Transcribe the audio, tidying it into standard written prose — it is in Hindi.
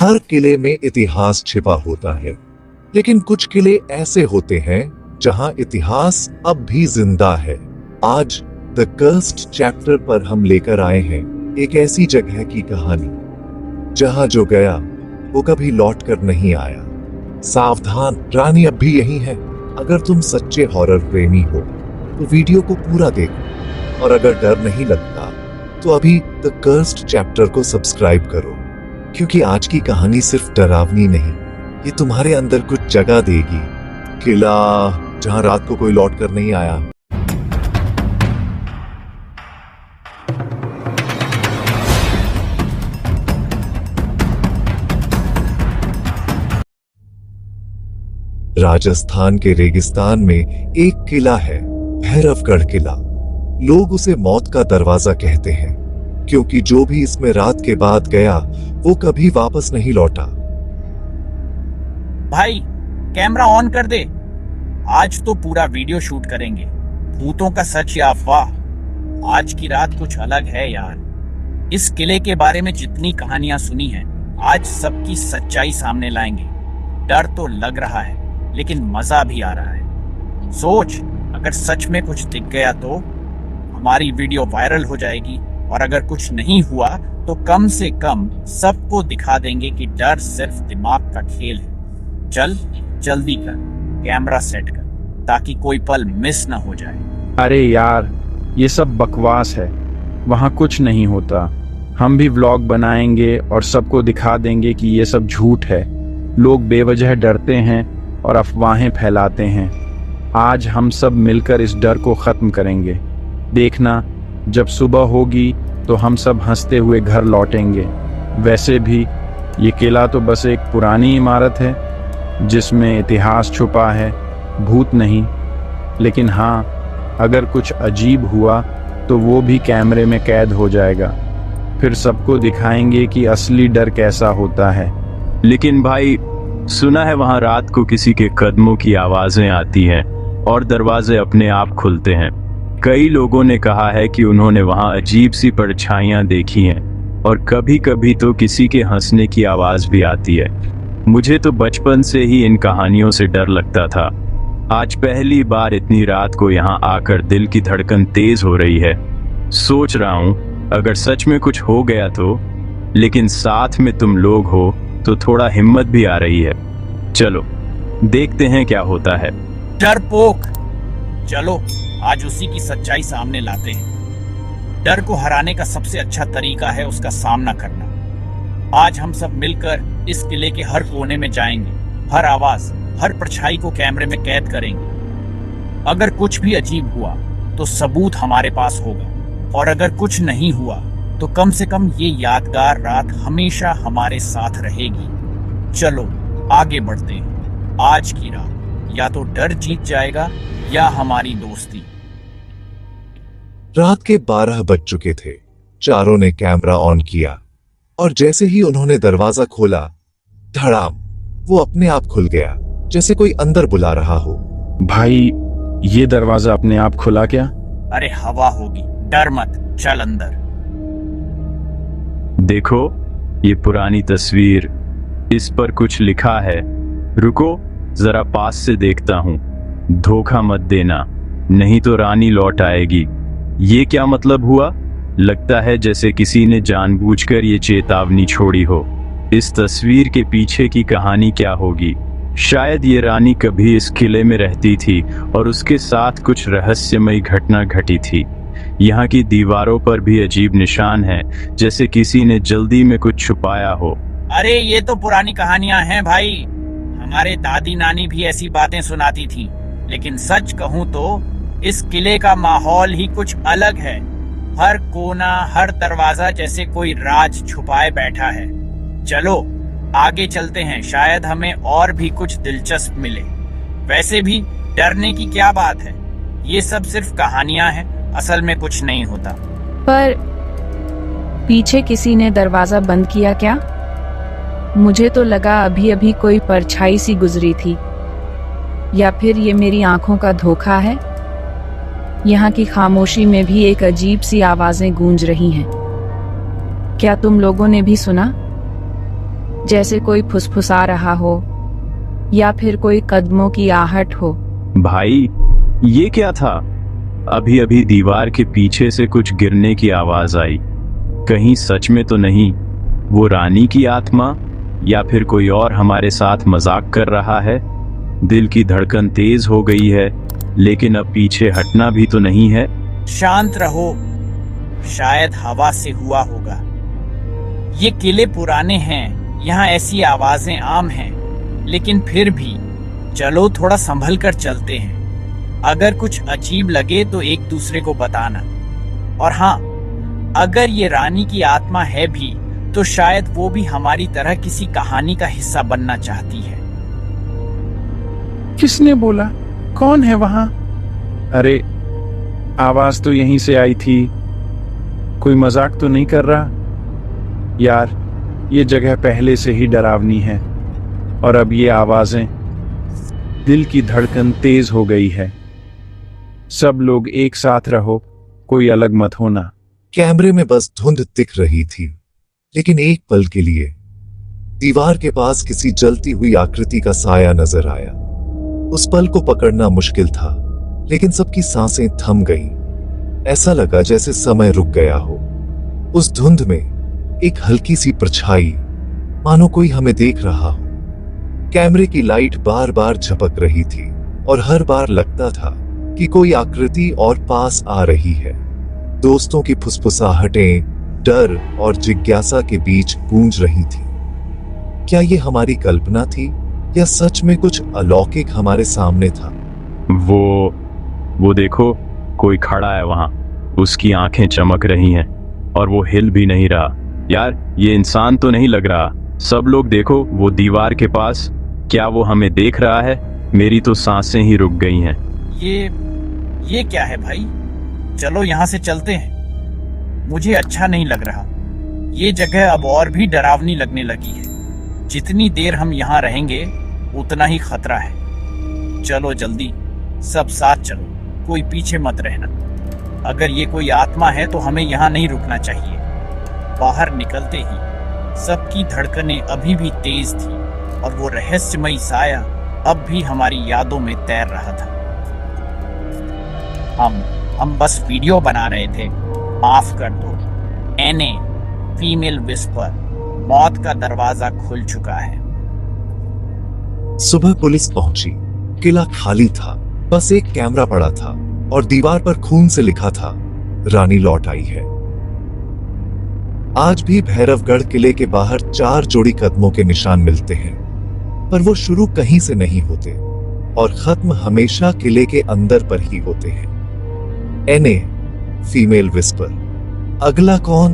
हर किले में इतिहास छिपा होता है, लेकिन कुछ किले ऐसे होते हैं जहां इतिहास अब भी जिंदा है। आज द कर्स्ड चैप्टर पर हम लेकर आए हैं एक ऐसी जगह की कहानी जहां जो गया वो कभी लौट कर नहीं आया। सावधान, रानी अब भी यही है। अगर तुम सच्चे हॉरर प्रेमी हो तो वीडियो को पूरा देखो, और अगर डर नहीं लगता तो अभी द कर्स्ड चैप्टर को सब्सक्राइब करो, क्योंकि आज की कहानी सिर्फ डरावनी नहीं, ये तुम्हारे अंदर कुछ जगह देगी। किला जहां रात को कोई लौट कर नहीं आया। राजस्थान के रेगिस्तान में एक किला है, भैरवगढ़ किला। लोग उसे मौत का दरवाजा कहते हैं, क्योंकि जो भी इसमें रात के बाद गया वो कभी वापस नहीं लौटा। भाई कैमरा ऑन कर दे, आज तो पूरा वीडियो शूट करेंगे। भूतों का सच या अफवाह, आज की रात कुछ अलग है यार। इस किले के बारे में जितनी कहानियां सुनी हैं, आज सबकी सच्चाई सामने लाएंगे। डर तो लग रहा है, लेकिन मजा भी आ रहा है। सोच, अगर सच में कुछ दिख गया तो हमारी वीडियो वायरल हो जाएगी, और अगर कुछ नहीं हुआ तो कम से कम सबको दिखा देंगे कि डर सिर्फ दिमाग का खेल है। चल जल्दी कर, कैमरा सेट कर, ताकि कोई पल मिस ना हो जाए। अरे यार, ये सब बकवास है, वहाँ कुछ नहीं होता। हम भी व्लॉग बनाएंगे और सबको दिखा देंगे कि ये सब झूठ है। लोग बेवजह डरते हैं और अफवाहें फैलाते हैं। आज हम सब मिलकर इस डर को खत्म करेंगे। देखना, जब सुबह होगी तो हम सब हंसते हुए घर लौटेंगे। वैसे भी ये किला तो बस एक पुरानी इमारत है जिसमें इतिहास छुपा है, भूत नहीं। लेकिन हाँ, अगर कुछ अजीब हुआ तो वो भी कैमरे में कैद हो जाएगा। फिर सबको दिखाएंगे कि असली डर कैसा होता है। लेकिन भाई, सुना है वहां रात को किसी के कदमों की आवाजें आती हैं और दरवाजे अपने आप खुलते हैं। कई लोगों ने कहा है कि उन्होंने वहां अजीब सी परछाइयां देखी हैं, और कभी कभी तो किसी के हंसने की आवाज भी आती है। मुझे तो बचपन से ही इन कहानियों से डर लगता था। आज पहली बार इतनी रात को यहाँ आकर दिल की धड़कन तेज हो रही है। सोच रहा हूँ अगर सच में कुछ हो गया तो, लेकिन साथ में तुम लोग हो तो थोड़ा हिम्मत भी आ रही है। चलो देखते हैं क्या होता है। डरपोक, चलो आज उसी की सच्चाई सामने लाते हैं। डर को हराने का सबसे अच्छा तरीका है उसका सामना करना। आज हम सब मिलकर इस किले के हर कोने में जाएंगे, हर आवाज, हर परछाई को कैमरे में कैद करेंगे। अगर कुछ भी अजीब हुआ तो सबूत हमारे पास होगा, और अगर कुछ नहीं हुआ तो कम से कम ये यादगार रात हमेशा हमारे साथ रहेगी। चलो आगे बढ़ते हैं। आज की रात या तो डर जीत जाएगा या हमारी दोस्ती। रात के 12 बज चुके थे। चारों ने कैमरा ऑन किया, और जैसे ही उन्होंने दरवाजा खोला, धड़ाम, वो अपने आप खुल गया, जैसे कोई अंदर बुला रहा हो। भाई, ये दरवाजा अपने आप खुला क्या? अरे हवा होगी, डर मत, चल अंदर। देखो ये पुरानी तस्वीर, इस पर कुछ लिखा है। रुको जरा पास से देखता हूँ। धोखा मत देना, नहीं तो रानी लौट आएगी। ये क्या मतलब हुआ? लगता है जैसे किसी ने जानबूझकर ये चेतावनी छोड़ी हो। इस तस्वीर के पीछे की कहानी क्या होगी? शायद ये रानी कभी इस किले में रहती थी और उसके साथ कुछ रहस्यमयी घटना घटी थी। यहाँ की दीवारों पर भी अजीब निशान हैं, जैसे किसी ने जल्दी में कुछ छुपाया हो। अरे ये तो पुरानी कहानियां हैं भाई, हमारे दादी नानी भी ऐसी बातें सुनाती थी। लेकिन सच कहूँ तो इस किले का माहौल ही कुछ अलग है। हर कोना, हर दरवाजा जैसे कोई राज छुपाए बैठा है। चलो आगे चलते हैं, शायद हमें और भी कुछ दिलचस्प मिले। वैसे भी डरने की क्या बात है, ये सब सिर्फ कहानियां हैं, असल में कुछ नहीं होता। पर पीछे किसी ने दरवाजा बंद किया क्या? मुझे तो लगा अभी अभी कोई परछाई सी गुजरी थी, या फिर ये मेरी आंखों का धोखा है। यहाँ की खामोशी में भी एक अजीब सी आवाजें गूंज रही हैं। क्या तुम लोगों ने भी सुना? जैसे कोई फुसफुसा रहा हो या फिर कोई कदमों की आहट हो। भाई, ये क्या था? अभी अभी दीवार के पीछे से कुछ गिरने की आवाज आई। कहीं सच में तो नहीं वो रानी की आत्मा, या फिर कोई और हमारे साथ मजाक कर रहा है? दिल की धड़कन तेज हो गई है, लेकिन अब पीछे हटना भी तो नहीं है। शांत रहो, शायद हवा से हुआ होगा। ये किले पुराने हैं, यहाँ ऐसी आवाजें आम हैं, लेकिन फिर भी चलो थोड़ा संभल कर चलते हैं। अगर कुछ अजीब लगे तो एक दूसरे को बताना। और हाँ, अगर ये रानी की आत्मा है भी तो शायद वो भी हमारी तरह किसी कहानी का हिस्सा बनना चाहती है। किसने बोला? कौन है वहां? अरे, आवाज तो यहीं से आई थी। कोई मजाक तो नहीं कर रहा? यार, ये जगह पहले से ही डरावनी है और अब ये आवाजें। दिल की धड़कन तेज हो गई है। सब लोग एक साथ रहो, कोई अलग मत होना। कैमरे में बस धुंध दिख रही थी, लेकिन एक पल के लिए दीवार के पास किसी जलती हुई आकृति का साया नजर आया। उस पल को पकड़ना मुश्किल था, लेकिन सबकी सांसें थम गईं। ऐसा लगा जैसे समय रुक गया हो। उस धुंध में एक हल्की सी परछाई, मानो कोई हमें देख रहा हो। कैमरे की लाइट बार बार झपक रही थी और हर बार लगता था कि कोई आकृति और पास आ रही है। दोस्तों की फुसफुसाहटें डर और जिज्ञासा के बीच गूंज रही थी। क्या ये हमारी कल्पना थी या सच में कुछ अलौकिक हमारे सामने था? वो देखो, कोई खड़ा है वहां। उसकी आंखें चमक रही हैं और वो हिल भी नहीं रहा। यार, ये इंसान तो नहीं लग रहा। सब लोग देखो, वो दीवार के पास। क्या वो हमें देख रहा है? मेरी तो सांसें ही रुक गई हैं। ये क्या है भाई? चलो यहाँ से चलते हैं। मुझे अच्छा नहीं लग रहा। ये जगह अब और भी डरावनी लगने लगी है। जितनी देर हम यहाँ रहेंगे उतना ही खतरा है। चलो जल्दी, सब साथ चलो, कोई पीछे मत रहना। अगर ये कोई आत्मा है तो हमें यहाँ नहीं रुकना चाहिए। बाहर निकलते ही सबकी धड़कनें अभी भी तेज थी और वो रहस्यमयी साया अब भी हमारी यादों में तैर रहा था। हम बस वीडियो बना रहे थे, माफ कर दो। एने, फीमेल विस्पर, मौत का दरवाजा खुल चुका है। सुबह पुलिस पहुंची। किला खाली था, बस एक कैमरा पड़ा था और दीवार पर खून से लिखा था, रानी लौट आई है। आज भी भैरवगढ़ किले के बाहर 4 जोड़ी कदमों के निशान मिलते हैं, पर वो शुरू कहीं से नहीं होते और खत्म हमेशा किले के अंदर पर ही होते हैं। एने, फीमेल विस्पर। अगला कौन?